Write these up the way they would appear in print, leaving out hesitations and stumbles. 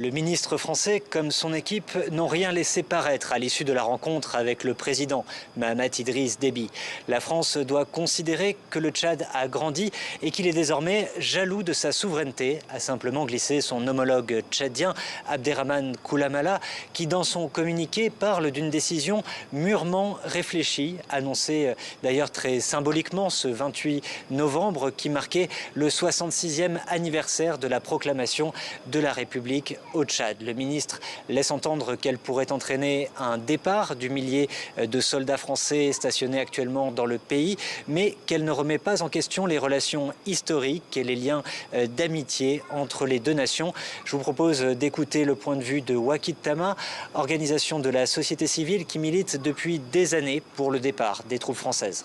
Le ministre français, comme son équipe, n'ont rien laissé paraître à l'issue de la rencontre avec le président Mahamat Idriss Déby. La France doit considérer que le Tchad a grandi et qu'il est désormais jaloux de sa souveraineté, a simplement glissé son homologue tchadien Abderrahmane Koulamala, qui dans son communiqué parle d'une décision mûrement réfléchie, annoncée d'ailleurs très symboliquement ce 28 novembre qui marquait le 66e anniversaire de la proclamation de la République au Tchad. Le ministre laisse entendre qu'elle pourrait entraîner un départ du millier de soldats français stationnés actuellement dans le pays, mais qu'elle ne remet pas en question les relations historiques et les liens d'amitié entre les deux nations. Je vous propose d'écouter le point de vue de Wakid Tama, organisation de la société civile qui milite depuis des années pour le départ des troupes françaises.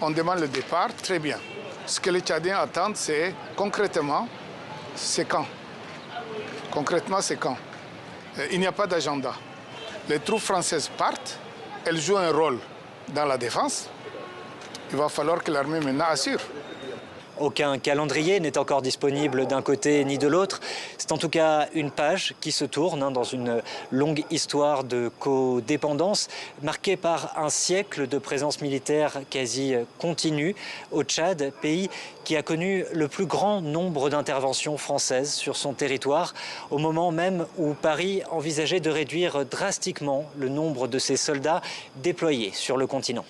On demande le départ, très bien. Ce que les Tchadiens attendent, c'est concrètement, c'est quand? Concrètement, c'est quand? Il n'y a pas d'agenda. Les troupes françaises partent, elles jouent un rôle dans la défense. Il va falloir que l'armée maintenant assure. Aucun calendrier n'est encore disponible d'un côté ni de l'autre. C'est en tout cas une page qui se tourne dans une longue histoire de codépendance marquée par un siècle de présence militaire quasi continue au Tchad, pays qui a connu le plus grand nombre d'interventions françaises sur son territoire, au moment même où Paris envisageait de réduire drastiquement le nombre de ses soldats déployés sur le continent.